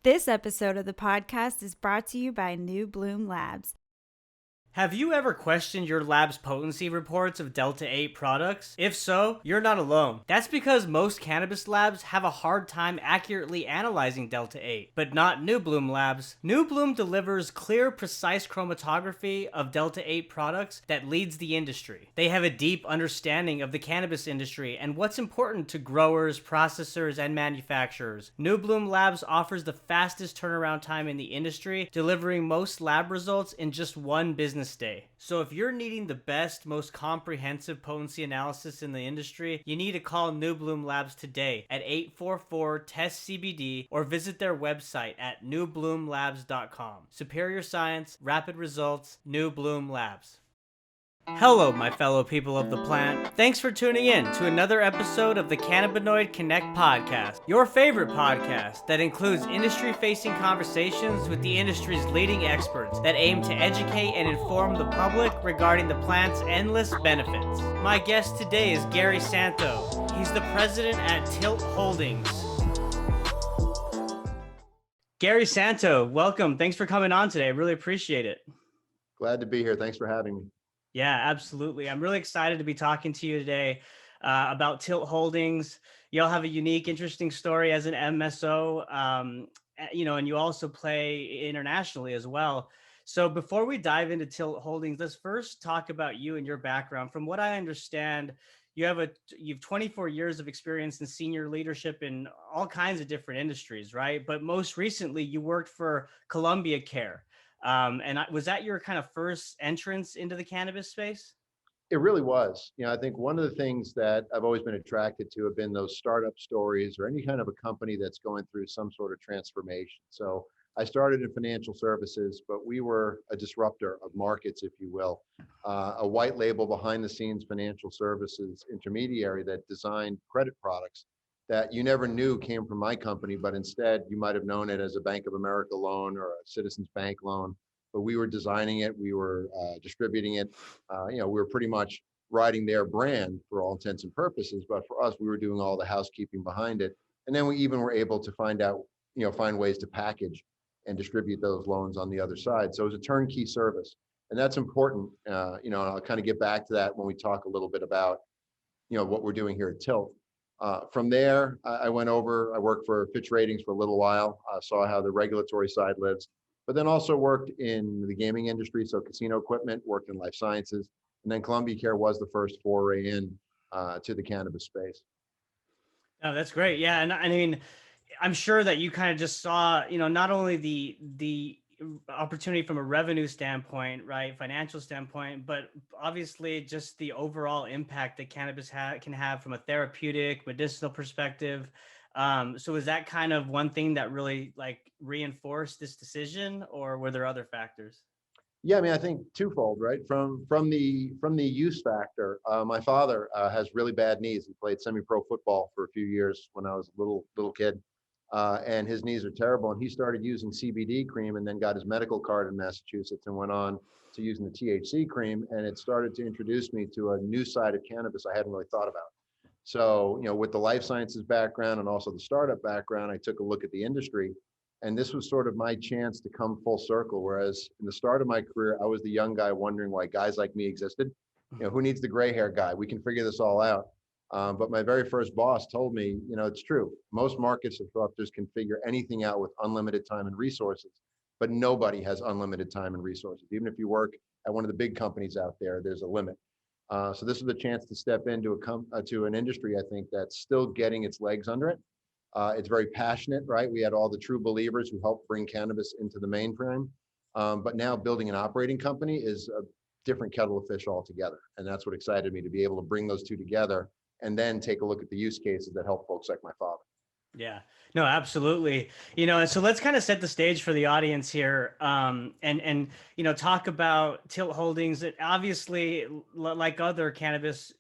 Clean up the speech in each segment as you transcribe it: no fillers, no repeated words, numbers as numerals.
This episode of the podcast is brought to you by New Bloom Labs. Have you ever questioned your lab's potency reports of Delta 8 products? If so, you're not alone. That's because most cannabis labs have a hard time accurately analyzing Delta 8, but not New Bloom Labs. New Bloom delivers clear, precise chromatography of Delta 8 products that leads the industry. They have a deep understanding of the cannabis industry and what's important to growers, processors, and manufacturers. New Bloom Labs offers the fastest turnaround time in the industry, delivering most lab results in just one business day. So if you're needing the best, most comprehensive potency analysis in the industry, you need to call New Bloom Labs today at 844-TEST-CBD or visit their website at newbloomlabs.com. Superior science, rapid results, New Bloom Labs. Hello, my fellow people of the plant. Thanks for tuning in to another episode of the Cannabinoid Connect podcast, your favorite podcast that includes industry-facing conversations with the industry's leading experts that aim to educate and inform the public regarding the plant's endless benefits. My guest today is Gary Santo. He's the president at Tilt Holdings. Gary Santo, welcome. Thanks for coming on today. I really appreciate it. Glad to be here. Thanks for having me. Yeah, absolutely. I'm really excited to be talking to you today about Tilt Holdings. Y'all have a unique, interesting story as an MSO, and you also play internationally as well. So before we dive into Tilt Holdings, let's first talk about you and your background. From what I understand, you've 24 years of experience in senior leadership in all kinds of different industries, right? But most recently, you worked for Columbia Care. Was that your kind of first entrance into the cannabis space? It really was. I think one of the things that I've always been attracted to have been those startup stories or any kind of a company that's going through some sort of transformation. So I started in financial services, but we were a disruptor of markets, if you will, a white label behind the scenes financial services intermediary that designed credit products that you never knew came from my company, but instead you might have known it as a Bank of America loan or a Citizens Bank loan. But we were designing it, we were distributing it. We were pretty much riding their brand for all intents and purposes. But for us, we were doing all the housekeeping behind it. And then we even were able to find ways to package and distribute those loans on the other side. So it was a turnkey service. And that's important. And I'll kind of get back to that when we talk a little bit about, what we're doing here at Tilt. From there, I worked for Fitch Ratings for a little while, saw how the regulatory side lives, but then also worked in the gaming industry, so casino equipment, worked in life sciences, and then Columbia Care was the first foray in to the cannabis space. Oh, that's great. Yeah. And I mean, I'm sure that you kind of just saw, not only the opportunity from a revenue standpoint, right, financial standpoint, but obviously just the overall impact that cannabis can have from a therapeutic, medicinal perspective. So is that kind of one thing that really reinforced this decision, or were there other factors? Yeah, I mean, I think twofold, right? From the use factor, my father has really bad knees. He played semi-pro football for a few years when I was a little kid. And his knees are terrible. And he started using CBD cream and then got his medical card in Massachusetts and went on to using the THC cream. And it started to introduce me to a new side of cannabis I hadn't really thought about. So, with the life sciences background and also the startup background, I took a look at the industry. And this was sort of my chance to come full circle. Whereas in the start of my career, I was the young guy wondering why guys like me existed. Who needs the gray hair guy? We can figure this all out. But my very first boss told me, it's true. Most market disruptors can figure anything out with unlimited time and resources, but nobody has unlimited time and resources. Even if you work at one of the big companies out there, there's a limit. So this was a chance to step into to an industry, I think, that's still getting its legs under it. It's very passionate, right? We had all the true believers who helped bring cannabis into the mainframe. But now building an operating company is a different kettle of fish altogether. And that's what excited me, to be able to bring those two together and then take a look at the use cases that help folks like my father. Yeah, no, absolutely. And so let's kind of set the stage for the audience here, and talk about Tilt Holdings. That obviously, like other cannabis,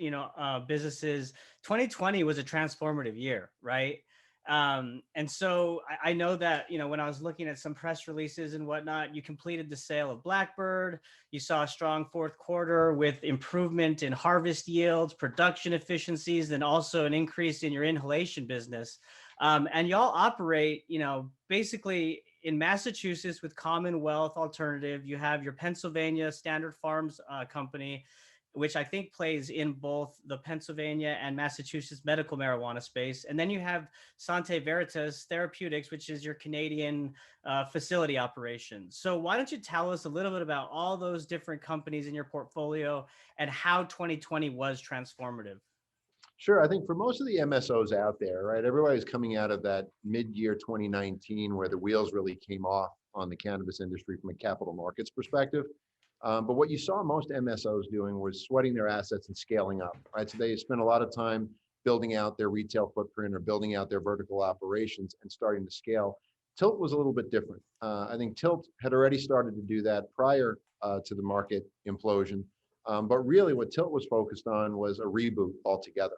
businesses, 2020 was a transformative year, right? And so I know that, when I was looking at some press releases and whatnot, you completed the sale of Blackbird. You saw a strong fourth quarter with improvement in harvest yields, production efficiencies, and also an increase in your inhalation business. And y'all operate, basically in Massachusetts with Commonwealth Alternative. You have your Pennsylvania Standard Farms company, which I think plays in both the Pennsylvania and Massachusetts medical marijuana space. And then you have Sante Veritas Therapeutics, which is your Canadian facility operations. So why don't you tell us a little bit about all those different companies in your portfolio and how 2020 was transformative? Sure. I think for most of the MSOs out there, right, everybody's coming out of that mid-year 2019 where the wheels really came off on the cannabis industry from a capital markets perspective. But what you saw most MSOs doing was sweating their assets and scaling up, right? So they spent a lot of time building out their retail footprint or building out their vertical operations and starting to scale. Tilt was a little bit different. I think Tilt had already started to do that prior to the market implosion. But really what Tilt was focused on was a reboot altogether.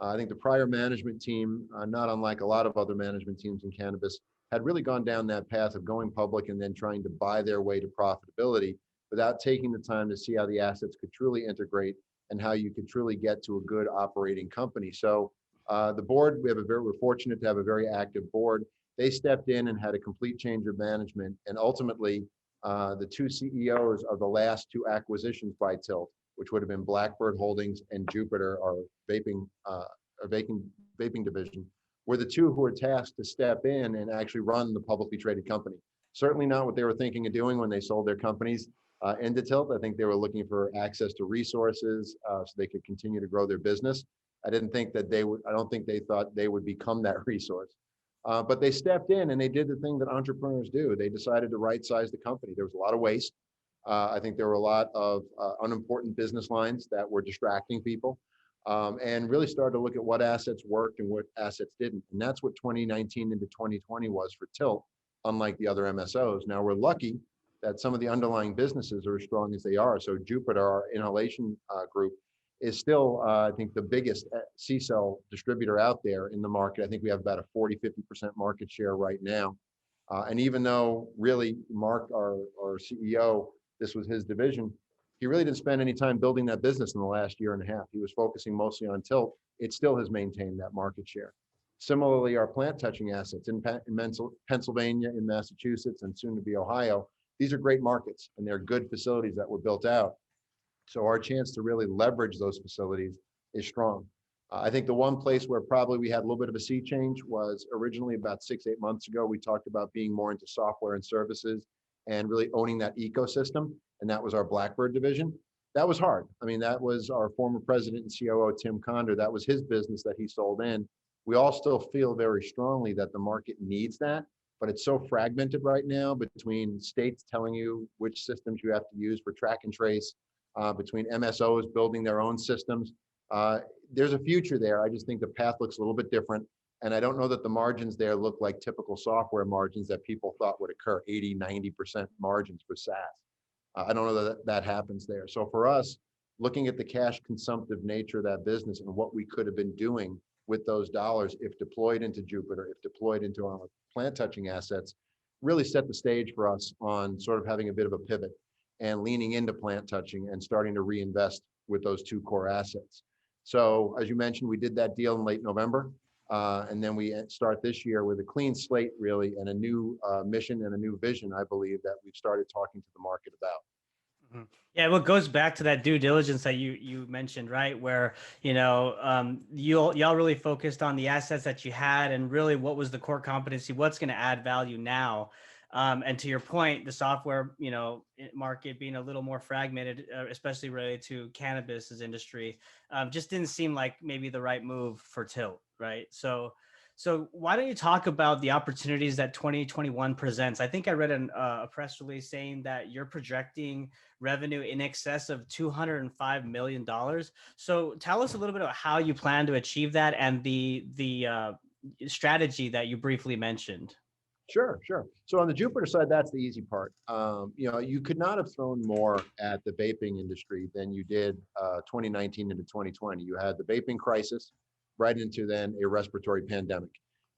I think the prior management team, not unlike a lot of other management teams in cannabis, had really gone down that path of going public and then trying to buy their way to profitability without taking the time to see how the assets could truly integrate and how you could truly get to a good operating company. So the board, we're fortunate to have a very active board. They stepped in and had a complete change of management, and ultimately the two CEOs of the last two acquisitions by Tilt, which would have been Blackbird Holdings and Jupiter, our vaping, vaping division, were the two who were tasked to step in and actually run the publicly traded company. Certainly not what they were thinking of doing when they sold their companies into Tilt. I think they were looking for access to resources so they could continue to grow their business. I didn't think that they would. I don't think they thought they would become that resource. But they stepped in and they did the thing that entrepreneurs do. They decided to right size the company. There was a lot of waste. I think there were a lot of unimportant business lines that were distracting people, and really started to look at what assets worked and what assets didn't. And that's what 2019 into 2020 was for Tilt, unlike the other MSOs. Now we're lucky that some of the underlying businesses are as strong as they are. So Jupiter, our inhalation group, is still, I think, the biggest C-cell distributor out there in the market. I think we have about a 40–50% market share right now. And even though really Mark, our CEO, this was his division, he really didn't spend any time building that business in the last year and a half. He was focusing mostly on Tilt. It still has maintained that market share. Similarly, our plant touching assets in Pennsylvania, in Massachusetts, and soon to be Ohio, these are great markets and they're good facilities that were built out. So our chance to really leverage those facilities is strong. I think the one place where probably we had a little bit of a sea change was originally about 6–8 months ago. We talked about being more into software and services and really owning that ecosystem. And that was our Blackbird division. That was hard. I mean, that was our former president and COO, Tim Condor. That was his business that he sold in. We all still feel very strongly that the market needs that, but it's so fragmented right now between states telling you which systems you have to use for track and trace, between MSOs building their own systems. There's a future there. I just think the path looks a little bit different. And I don't know that the margins there look like typical software margins that people thought would occur, 80–90% margins for SaaS. I don't know that that happens there. So for us, looking at the cash consumptive nature of that business and what we could have been doing with those dollars if deployed into Jupiter, if deployed into our plant touching assets, really set the stage for us on sort of having a bit of a pivot and leaning into plant touching and starting to reinvest with those two core assets. So as you mentioned, we did that deal in late November. And then we start this year with a clean slate, really, and a new mission and a new vision, I believe, that we've started talking to the market about. Mhm. Yeah, well, it goes back to that due diligence that you mentioned, right? Where y'all really focused on the assets that you had and really what was the core competency, what's going to add value now. And to your point, the software market being a little more fragmented, especially related to cannabis industry, just didn't seem like maybe the right move for Tilt, right? So why don't you talk about the opportunities that 2021 presents? I think I read a press release saying that you're projecting revenue in excess of $205 million. So tell us a little bit about how you plan to achieve that and the strategy that you briefly mentioned. Sure, sure. So on the Jupiter side, that's the easy part. You could not have thrown more at the vaping industry than you did 2019 into 2020. You had the vaping crisis right into then a respiratory pandemic.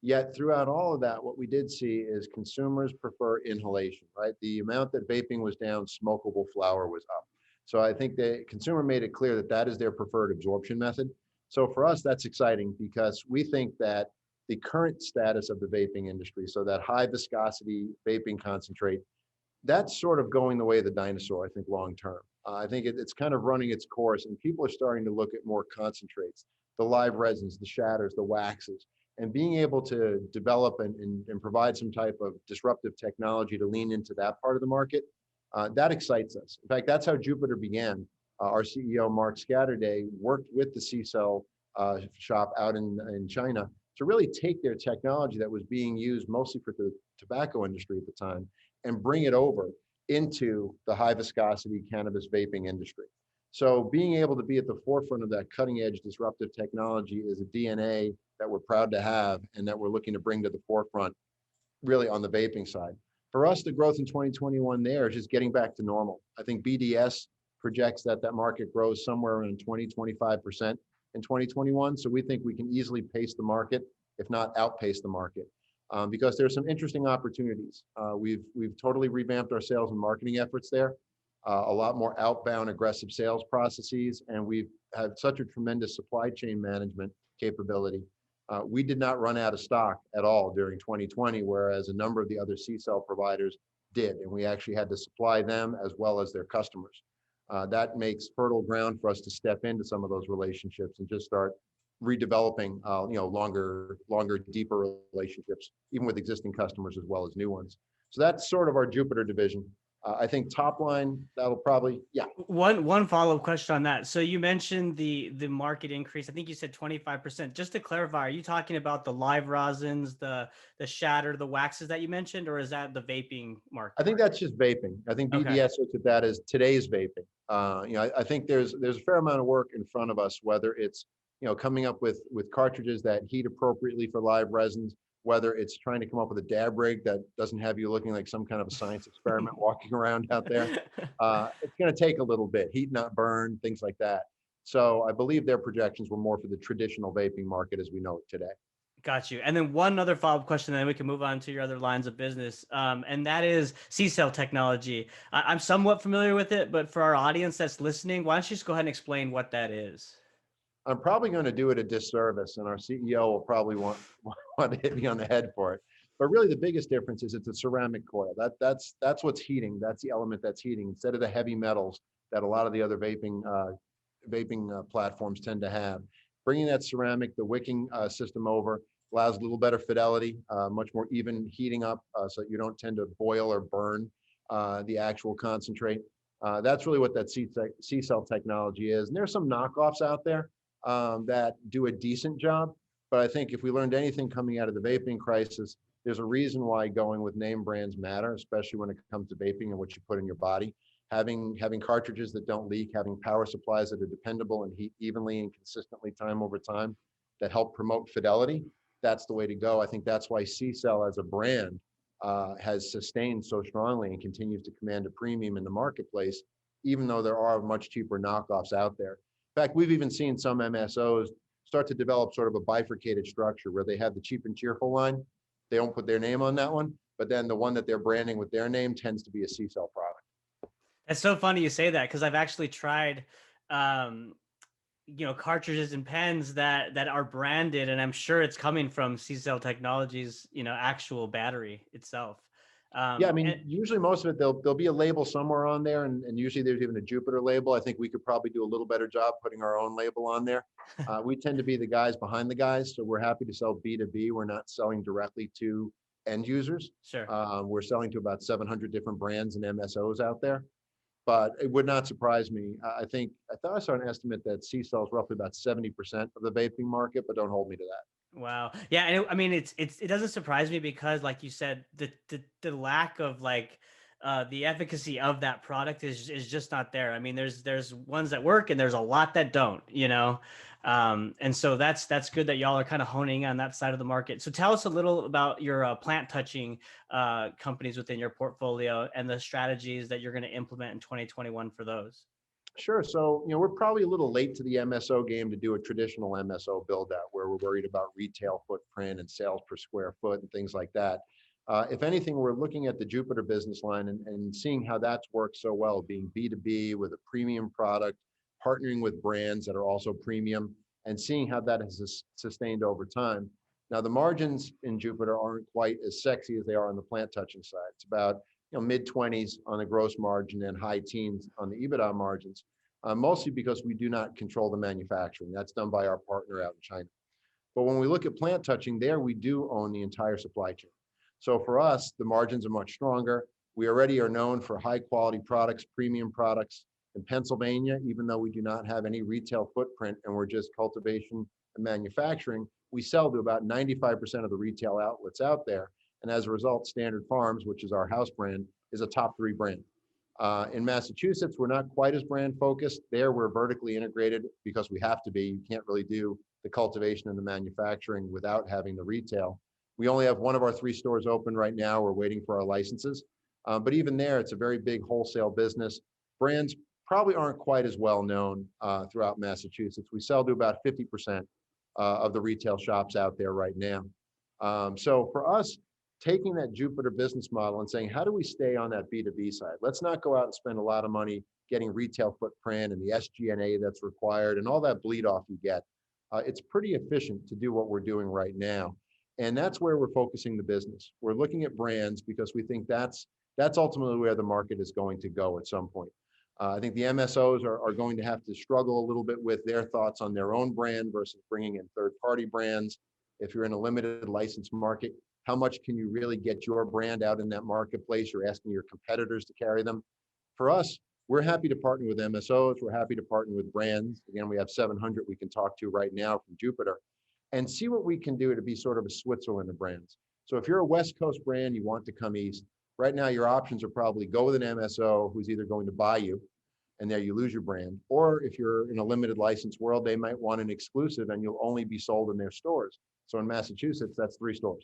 Yet throughout all of that, what we did see is consumers prefer inhalation, right? The amount that vaping was down, smokable flower was up. So I think the consumer made it clear that that is their preferred absorption method. So for us, that's exciting because we think that the current status of the vaping industry. So that high viscosity vaping concentrate, that's sort of going the way of the dinosaur, I think, long term. I think it's kind of running its course, and people are starting to look at more concentrates, the live resins, the shatters, the waxes, and being able to develop and provide some type of disruptive technology to lean into that part of the market. That excites us. In fact, that's how Jupiter began. Our CEO, Mark Scatterday, worked with the C-Cell shop out in China to really take their technology that was being used mostly for the tobacco industry at the time and bring it over into the high viscosity cannabis vaping industry. So being able to be at the forefront of that cutting edge disruptive technology is a DNA that we're proud to have and that we're looking to bring to the forefront really on the vaping side. For us, the growth in 2021 there is just getting back to normal. I think BDS projects that that market grows somewhere around 20-25% in 2021. So we think we can easily pace the market, if not outpace the market, because there's some interesting opportunities. We've totally revamped our sales and marketing efforts there, a lot more outbound aggressive sales processes, and we've had such a tremendous supply chain management capability. We did not run out of stock at all during 2020, whereas a number of the other C-cell providers did, and we actually had to supply them as well as their customers. That makes fertile ground for us to step into some of those relationships and just start redeveloping, longer, deeper relationships, even with existing customers as well as new ones. So that's sort of our Jupiter division. I think top line, that'll probably, yeah. One follow-up question on that. So you mentioned the market increase. I think you said 25%. Just to clarify, are you talking about the live resins, the shatter, the waxes that you mentioned, or is that the vaping market? I think that's just vaping. I think BDS looks at that as today's vaping. I think there's a fair amount of work in front of us, whether it's coming up with cartridges that heat appropriately for live resins, whether it's trying to come up with a dab rig that doesn't have you looking like some kind of a science experiment walking around out there. It's going to take a little bit, heat not burn, things like that. So I believe their projections were more for the traditional vaping market as we know it today. Got you. And then one other follow-up question, then we can move on to your other lines of business. And that is C-cell technology. I'm somewhat familiar with it, but for our audience that's listening, why don't you just go ahead and explain what that is? I'm probably going to do it a disservice, and our CEO will probably want to hit me on the head for it. But really, the biggest difference is it's a ceramic coil. That's what's heating. That's the element that's heating instead of the heavy metals that a lot of the other vaping platforms tend to have. Bringing that ceramic, the wicking system over allows a little better fidelity, much more even heating up, so that you don't tend to boil or burn the actual concentrate. That's really what that C-cell technology is. And there's some knockoffs out there that do a decent job. But I think if we learned anything coming out of the vaping crisis, there's a reason why going with name brands matter, especially when it comes to vaping and what you put in your body. Having cartridges that don't leak, having power supplies that are dependable and heat evenly and consistently time over time that help promote fidelity, that's the way to go. I think that's why C-Cell as a brand has sustained so strongly and continues to command a premium in the marketplace, even though there are much cheaper knockoffs out there. In fact, we've even seen some MSOs start to develop sort of a bifurcated structure where they have the cheap and cheerful line. They don't put their name on that one, but then the one that they're branding with their name tends to be a C-Cell product. It's so funny you say that because I've actually tried, cartridges and pens that are branded, and I'm sure it's coming from C-Cell Technologies, actual battery itself. Yeah, I mean, usually most of it, there'll be a label somewhere on there, and usually there's even a Jupiter label. I think we could probably do a little better job putting our own label on there. We tend to be the guys behind the guys, so we're happy to sell B2B. We're not selling directly to end users. Sure. We're selling to about 700 different brands and MSOs out there. But it would not surprise me. I thought I saw an estimate that C-Cell is roughly about 70% of the vaping market, but don't hold me to that. Wow. Yeah, and it doesn't surprise me because, like you said, the lack of the efficacy of that product is just not there. I mean, there's ones that work and there's a lot that don't, and so that's good that y'all are kind of honing on that side of the market. So tell us a little about your plant touching companies within your portfolio and the strategies that you're going to implement in 2021 for those. Sure. So, we're probably a little late to the MSO game to do a traditional MSO build out where we're worried about retail footprint and sales per square foot and things like that. If anything, we're looking at the Jupiter business line and seeing how that's worked so well, being B2B with a premium product, partnering with brands that are also premium, and seeing how that has sustained over time. Now, the margins in Jupiter aren't quite as sexy as they are on the plant touching side. It's about mid 20s on the gross margin and high teens on the EBITDA margins, mostly because we do not control the manufacturing. That's done by our partner out in China. But when we look at plant touching, there we do own the entire supply chain. So for us, the margins are much stronger. We already are known for high quality products, premium products. In Pennsylvania, even though we do not have any retail footprint and we're just cultivation and manufacturing, we sell to about 95% of the retail outlets out there. And as a result, Standard Farms, which is our house brand, is a top 3 brand. In Massachusetts, we're not quite as brand focused. There, we're vertically integrated because we have to be. You can't really do the cultivation and the manufacturing without having the retail. We only have one of our 3 stores open right now. We're waiting for our licenses. But even there, it's a very big wholesale business. Brands probably aren't quite as well known throughout Massachusetts. We sell to about 50% of the retail shops out there right now. So for us, taking that Jupiter business model and saying, how do we stay on that B2B side? Let's not go out and spend a lot of money getting retail footprint and the SG&A that's required and all that bleed off you get. It's pretty efficient to do what we're doing right now. And that's where we're focusing the business. We're looking at brands because we think that's ultimately where the market is going to go at some point. I think the MSOs are going to have to struggle a little bit with their thoughts on their own brand versus bringing in third-party brands. If you're in a limited license market, how much can you really get your brand out in that marketplace? You're asking your competitors to carry them. For us, we're happy to partner with MSOs. We're happy to partner with brands. Again, we have 700 we can talk to right now from Jupiter and see what we can do to be sort of a Switzerland of brands. So if you're a West Coast brand, you want to come east, right now your options are probably go with an MSO who's either going to buy you and there you lose your brand, or if you're in a limited license world, they might want an exclusive and you'll only be sold in their stores. So in Massachusetts, that's 3 stores.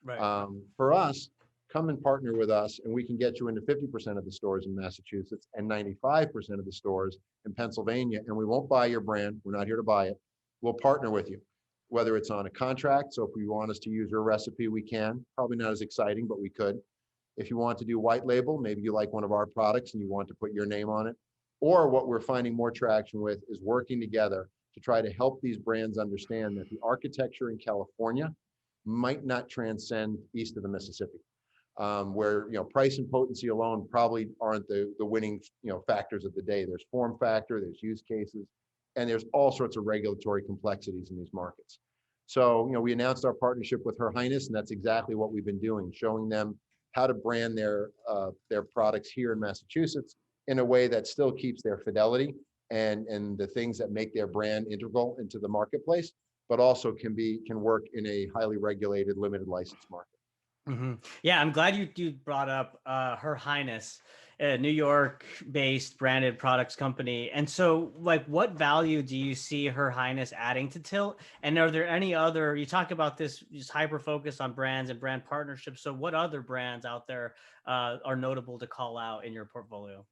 Right. For us, come and partner with us and we can get you into 50% of the stores in Massachusetts and 95% of the stores in Pennsylvania, and we won't buy your brand. We're not here to buy it. We'll partner with you, whether it's on a contract. So if you want us to use your recipe, we can. Probably not as exciting, but we could. If you want to do white label, maybe you like one of our products and you want to put your name on it. Or what we're finding more traction with is working together to try to help these brands understand that the architecture in California might not transcend east of the Mississippi, where price and potency alone probably aren't the winning factors of the day. There's form factor, there's use cases, and there's all sorts of regulatory complexities in these markets. So we announced our partnership with Her Highness, and that's exactly what we've been doing, showing them how to brand their products here in Massachusetts in a way that still keeps their fidelity and the things that make their brand integral into the marketplace, but also can work in a highly regulated, limited license market. Mm-hmm. Yeah, I'm glad you brought up Her Highness, a New York-based branded products company. And so, like, what value do you see Her Highness adding to Tilt? And are there any other? You talk about this just hyper focus on brands and brand partnerships. So, what other brands out there are notable to call out in your portfolio?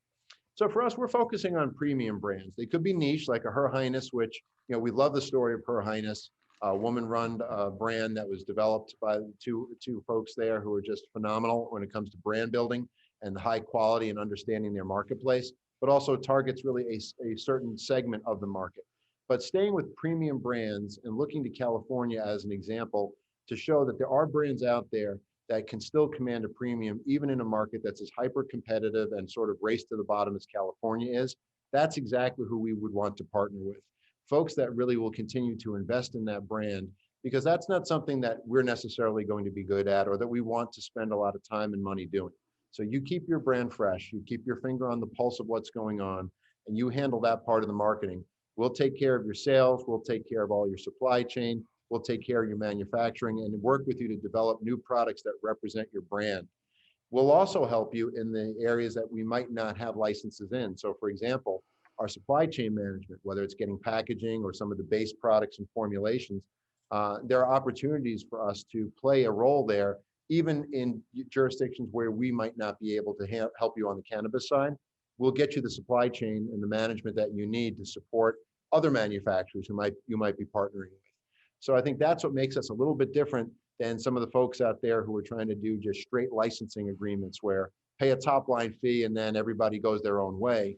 So for us, we're focusing on premium brands. They could be niche, like a Her Highness, which we love the story of Her Highness, a woman-run brand that was developed by two folks there who are just phenomenal when it comes to brand building and the high quality and understanding their marketplace, but also targets really a certain segment of the market. But staying with premium brands and looking to California as an example to show that there are brands out there that can still command a premium, even in a market that's as hyper competitive and sort of race to the bottom as California is. That's exactly who we would want to partner with. Folks that really will continue to invest in that brand, because that's not something that we're necessarily going to be good at or that we want to spend a lot of time and money doing. So you keep your brand fresh, you keep your finger on the pulse of what's going on, and you handle that part of the marketing. We'll take care of your sales, we'll take care of all your supply chain, we'll take care of your manufacturing and work with you to develop new products that represent your brand. We'll also help you in the areas that we might not have licenses in. So for example, our supply chain management, whether it's getting packaging or some of the base products and formulations, there are opportunities for us to play a role there, even in jurisdictions where we might not be able to help you on the cannabis side. We'll get you the supply chain and the management that you need to support other manufacturers who you might be partnering with. So I think that's what makes us a little bit different than some of the folks out there who are trying to do just straight licensing agreements where pay a top line fee and then everybody goes their own way.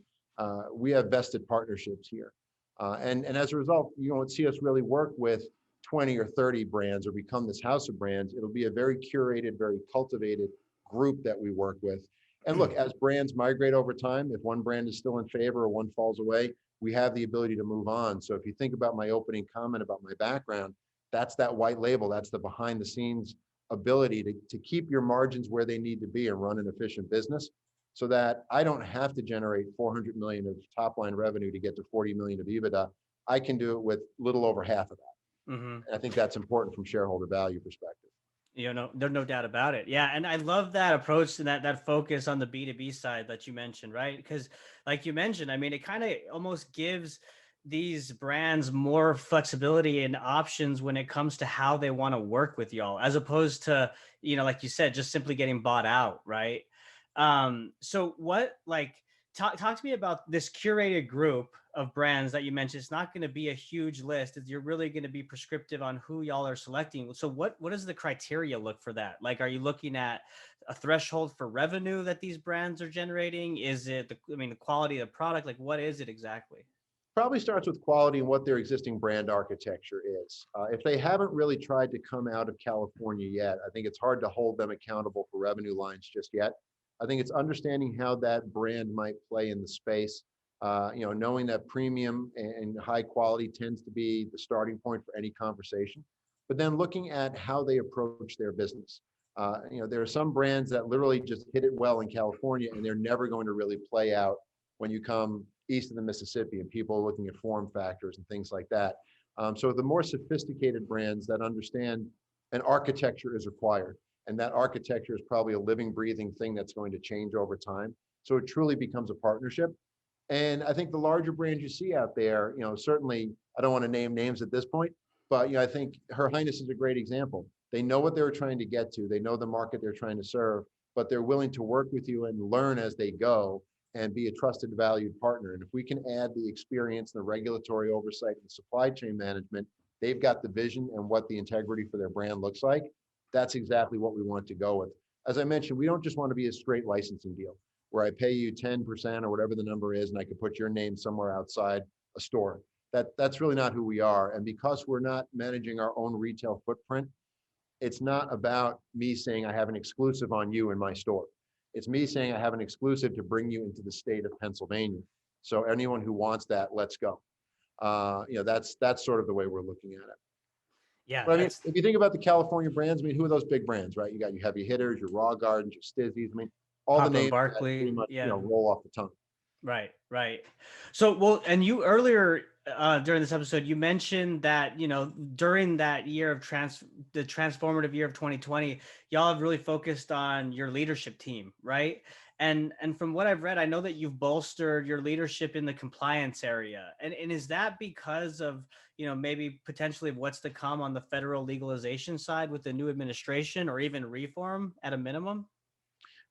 We have vested partnerships here. And as a result, you won't see us really work with 20 or 30 brands or become this house of brands. It'll be a very curated, very cultivated group that we work with. And look, as brands migrate over time, if one brand is still in favor or one falls away, we have the ability to move on. So if you think about my opening comment about my background, that's that white label, that's the behind the scenes ability to keep your margins where they need to be and run an efficient business so that I don't have to generate 400 million of top line revenue to get to 40 million of EBITDA. I can do it with little over half of that. Hmm. And I think that's important from shareholder value perspective. There's no doubt about it. Yeah, and I love that approach and that focus on the B2B side that you mentioned, right? Because like you mentioned, I mean, it kind of almost gives these brands more flexibility and options when it comes to how they want to work with y'all, as opposed to, like you said, just simply getting bought out, right? So what like talk to me about this curated group of brands that you mentioned. It's not going to be a huge list. You're really going to be prescriptive on who y'all are selecting. So what does the criteria look for that? Like, are you looking at a threshold for revenue that these brands are generating? Is it the quality of the product? Like, what is it exactly? Probably starts with quality and what their existing brand architecture is. If they haven't really tried to come out of California yet, I think it's hard to hold them accountable for revenue lines just yet. I think it's understanding how that brand might play in the space. Knowing that premium and high quality tends to be the starting point for any conversation, but then looking at how they approach their business. There are some brands that literally just hit it well in California, and they're never going to really play out when you come east of the Mississippi and people are looking at form factors and things like that. So the more sophisticated brands that understand an architecture is required, and that architecture is probably a living, breathing thing that's going to change over time. So it truly becomes a partnership. And I think the larger brands you see out there, certainly I don't want to name names at this point, but I think Her Highness is a great example. They know what they're trying to get to. They know the market they're trying to serve, but they're willing to work with you and learn as they go and be a trusted, valued partner. And if we can add the experience, the regulatory oversight, and supply chain management, they've got the vision and what the integrity for their brand looks like. That's exactly what we want to go with. As I mentioned, we don't just want to be a straight licensing deal where I pay you 10% or whatever the number is, and I could put your name somewhere outside a store. That's really not who we are. And because we're not managing our own retail footprint, it's not about me saying I have an exclusive on you in my store. It's me saying I have an exclusive to bring you into the state of Pennsylvania. So anyone who wants that, let's go. That's sort of the way we're looking at it. Yeah, But I mean, that's if you think about the California brands, I mean, who are those big brands, right? You got your heavy hitters, your Raw Gardens, your Stizzies. I mean, all the Papa and names that pretty Barkley. much Yeah. roll off the tongue. Right, right. So, well, and you earlier during this episode, you mentioned that during that year of the transformative year of 2020, y'all have really focused on your leadership team, right? And from what I've read, I know that you've bolstered your leadership in the compliance area, and is that because of maybe potentially what's to come on the federal legalization side with the new administration or even reform at a minimum?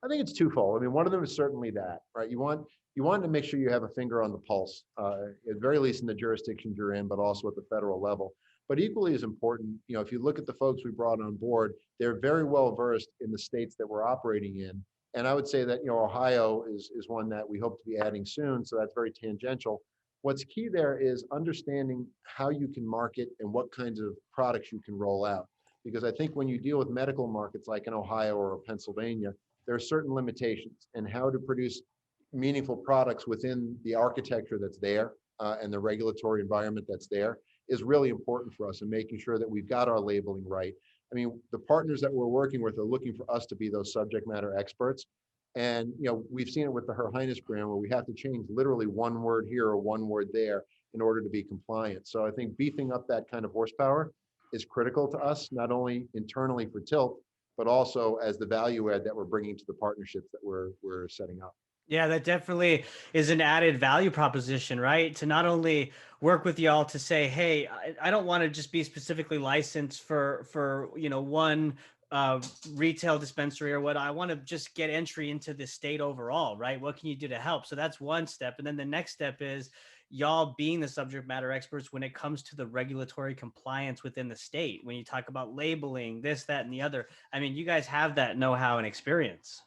I think it's twofold. I mean, one of them is certainly that, right? You want to make sure you have a finger on the pulse, at very least in the jurisdictions you're in, but also at the federal level. But equally as important, if you look at the folks we brought on board, they're very well versed in the states that we're operating in. And I would say that Ohio is one that we hope to be adding soon. So that's very tangential. What's key there is understanding how you can market and what kinds of products you can roll out. Because I think when you deal with medical markets like in Ohio or Pennsylvania, there are certain limitations and how to produce meaningful products within the architecture that's there and the regulatory environment that's there is really important for us and making sure that we've got our labeling right. I mean, the partners that we're working with are looking for us to be those subject matter experts. And we've seen it with the Her Highness brand where we have to change literally one word here or one word there in order to be compliant. So I think beefing up that kind of horsepower is critical to us, not only internally for Tilt, but also as the value add that we're bringing to the partnerships that we're setting up. Yeah, that definitely is an added value proposition, right? To not only work with y'all to say, hey, I don't want to just be specifically licensed for one retail dispensary or what. I want to just get entry into the state overall, right? What can you do to help? So that's one step. And then the next step is y'all being the subject matter experts when it comes to the regulatory compliance within the state. When you talk about labeling, this, that, and the other. I mean, you guys have that know-how and experience.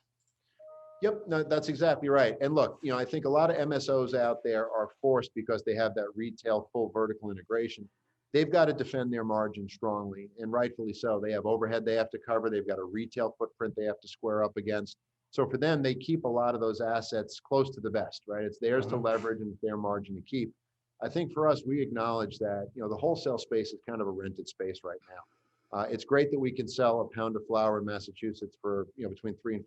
Yep, no, that's exactly right. And look, I think a lot of MSOs out there are forced because they have that retail full vertical integration. they've got to defend their margin strongly, and rightfully so. They have overhead they have to cover. They've got a retail footprint they have to square up against. So for them, they keep a lot of those assets close to the vest, right? It's theirs to leverage and it's their margin to keep. I think for us, we acknowledge that, the wholesale space is kind of a rented space right now. It's great that we can sell a pound of flower in Massachusetts for, between $3,000 and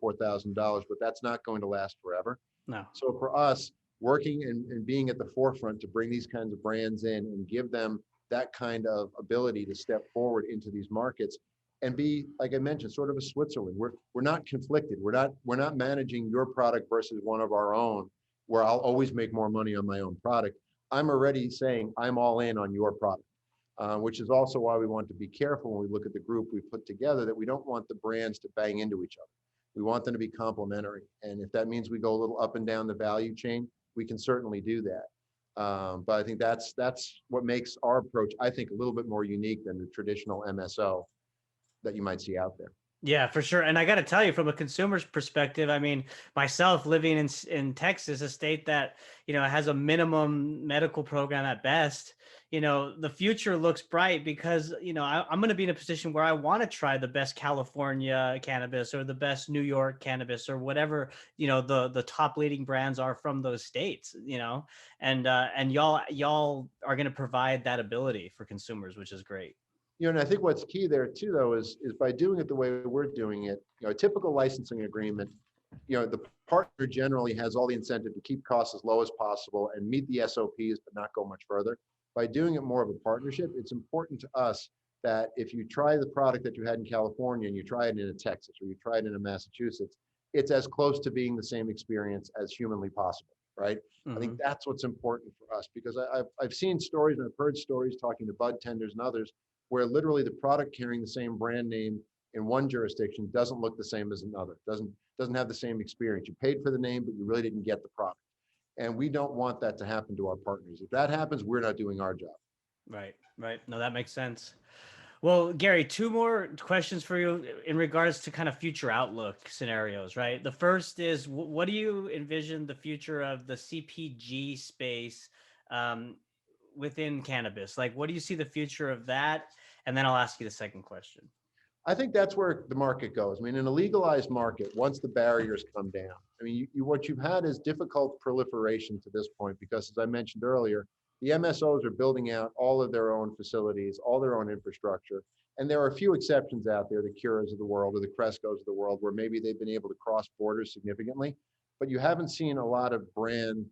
$4,000, but that's not going to last forever. No. So for us, working and being at the forefront to bring these kinds of brands in and give them that kind of ability to step forward into these markets and be, like I mentioned, sort of a Switzerland. We're not conflicted. We're not managing your product versus one of our own, where I'll always make more money on my own product. I'm already saying I'm all in on your product, which is also why we want to be careful when we look at the group we put together, that we don't want the brands to bang into each other. We want them to be complementary. And if that means we go a little up and down the value chain, we can certainly do that. But I think that's what makes our approach, I think, a little bit more unique than the traditional MSO that you might see out there. Yeah, for sure. And I got to tell you, from a consumer's perspective, I mean, myself living in Texas, a state that, has a minimum medical program at best, the future looks bright because, I'm going to be in a position where I want to try the best California cannabis or the best New York cannabis or whatever, the top leading brands are from those states, and y'all are going to provide that ability for consumers, which is great. And I think what's key there too, though, is by doing it the way we're doing it, a typical licensing agreement, the partner generally has all the incentive to keep costs as low as possible and meet the SOPs, but not go much further. By doing it more of a partnership, it's important to us that if you try the product that you had in California and you try it in a Texas or you try it in a Massachusetts, it's as close to being the same experience as humanly possible, right? I think that's what's important for us, because I've seen stories and I've heard stories talking to bud tenders and others where literally the product carrying the same brand name in one jurisdiction doesn't look the same as another, doesn't have the same experience. You paid for the name, but you really didn't get the product. And we don't want that to happen to our partners. If that happens, we're not doing our job. Right. No, that makes sense. Well, Gary, two more questions for you in regards to kind of future outlook scenarios, right? The first is, what do you envision the future of the CpG space within cannabis? Like, what do you see the future of that? And then I'll ask you the second question. I think that's where the market goes. I mean, in a legalized market, once the barriers come down, I mean, what you've had is difficult proliferation to this point, because as I mentioned earlier, the MSOs are building out all of their own facilities, all their own infrastructure. And there are a few exceptions out there, the Curas of the world or the Crescos of the world, where maybe they've been able to cross borders significantly, but you haven't seen a lot of brand,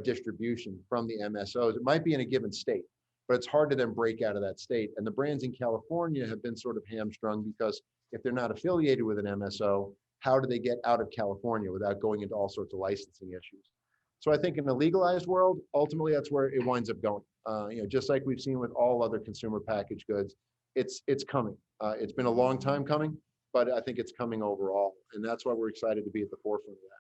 distribution from the MSOs. It might be in a given state, but it's hard to then break out of that state. And the brands in California have been sort of hamstrung, because if they're not affiliated with an MSO, how do they get out of California without going into all sorts of licensing issues? So I think in the legalized world, ultimately that's where it winds up going. Just like we've seen with all other consumer packaged goods, it's coming. It's been a long time coming, but I think it's coming overall, and that's why we're excited to be at the forefront of that.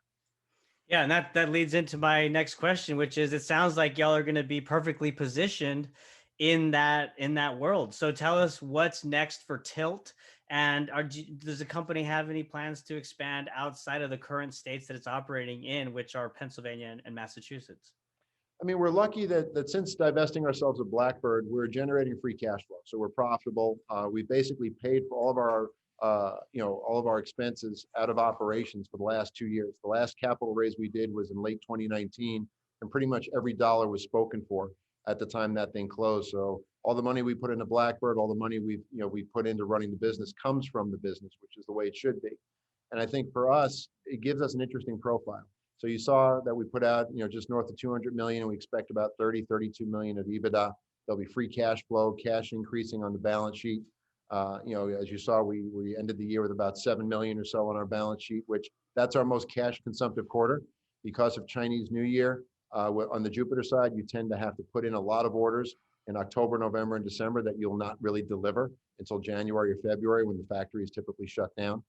Yeah, and that leads into my next question, which is, it sounds like y'all are going to be perfectly positioned in that world. So tell us what's next for Tilt, and does the company have any plans to expand outside of the current states that it's operating in, which are Pennsylvania and Massachusetts? I mean, we're lucky that since divesting ourselves of Blackbird, we're generating free cash flow. So we're profitable. We basically paid for all of our expenses out of operations for the last 2 years. The last capital raise we did was in late 2019, and pretty much every dollar was spoken for at the time that thing closed. So all the money we put into Blackbird, all the money we put into running the business comes from the business, which is the way it should be. And I think for us, it gives us an interesting profile. So you saw that we put out, just north of 200 million, and we expect about 32 million of EBITDA. There'll be free cash flow, cash increasing on the balance sheet. As you saw, we ended the year with about 7 million or so on our balance sheet, which that's our most cash consumptive quarter because of Chinese New Year. On the Jupiter side, you tend to have to put in a lot of orders in October, November, and December that you'll not really deliver until January or February, when the factory is typically shut down.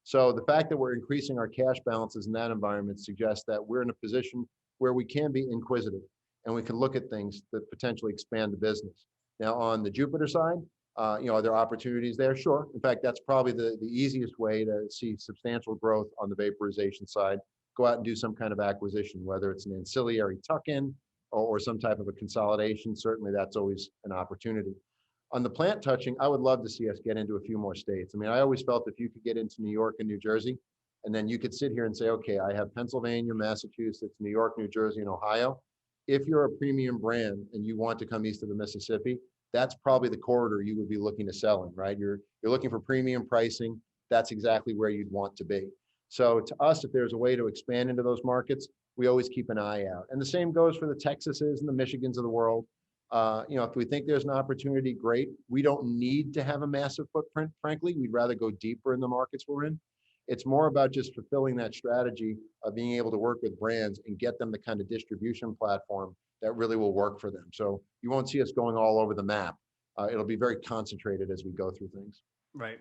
So the fact that we're increasing our cash balances in that environment suggests that we're in a position where we can be inquisitive and we can look at things that potentially expand the business. Now, on the Jupiter side, are there opportunities there? Sure. In fact, that's probably the easiest way to see substantial growth on the vaporization side. Go out and do some kind of acquisition, whether it's an ancillary tuck-in or some type of a consolidation, certainly that's always an opportunity. On the plant touching, I would love to see us get into a few more states. I mean, I always felt if you could get into New York and New Jersey, and then you could sit here and say, okay, I have Pennsylvania, Massachusetts, New York, New Jersey, and Ohio. If you're a premium brand and you want to come east of the Mississippi, that's probably the corridor you would be looking to sell in, right? You're looking for premium pricing. That's exactly where you'd want to be. So to us, if there's a way to expand into those markets, we always keep an eye out. And the same goes for the Texases and the Michigans of the world. If we think there's an opportunity, great. We don't need to have a massive footprint, frankly. We'd rather go deeper in the markets we're in. It's more about just fulfilling that strategy of being able to work with brands and get them the kind of distribution platform that really will work for them. So you won't see us going all over the map. It'll be very concentrated as we go through things. Right.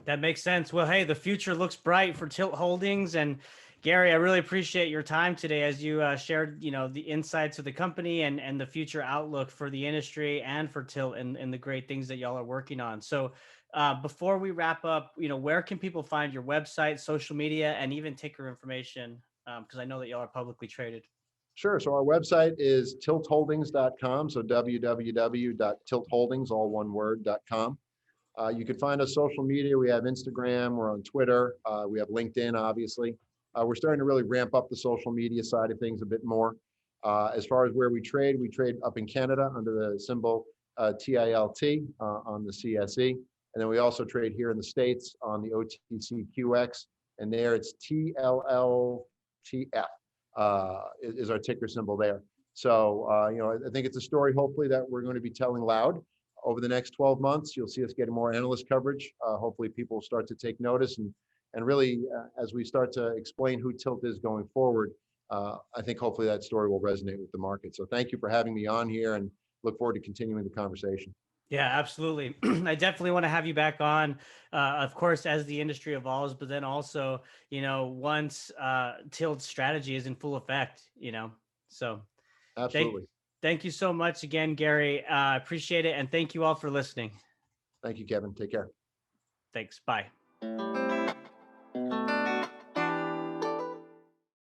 That makes sense. Well, hey, the future looks bright for Tilt Holdings. And Gary, I really appreciate your time today as you shared, the insights of the company and the future outlook for the industry and for Tilt and the great things that y'all are working on. So before we wrap up, where can people find your website, social media, and even ticker information? Because I know that y'all are publicly traded. Sure. So our website is tiltholdings.com. So www.tiltholdings, all one word.com. You can find us social media. We have Instagram. We're on Twitter. We have LinkedIn, obviously. We're starting to really ramp up the social media side of things a bit more. As far as where we trade up in Canada under the symbol TILT on the CSE. And then we also trade here in the States on the OTCQX. And there it's TLLTF is our ticker symbol there. So, I think it's a story, hopefully, that we're going to be telling loud. Over the next 12 months, you'll see us getting more analyst coverage. Hopefully people will start to take notice and really, as we start to explain who Tilt is going forward, I think hopefully that story will resonate with the market. So thank you for having me on here and look forward to continuing the conversation. Yeah, absolutely. I definitely want to have you back on, of course, as the industry evolves, but then also, once Tilt's strategy is in full effect, so thank, Absolutely. thank you so much again, Gary. Appreciate it. And thank you all for listening. Thank you, Kevin. Take care. Thanks. Bye.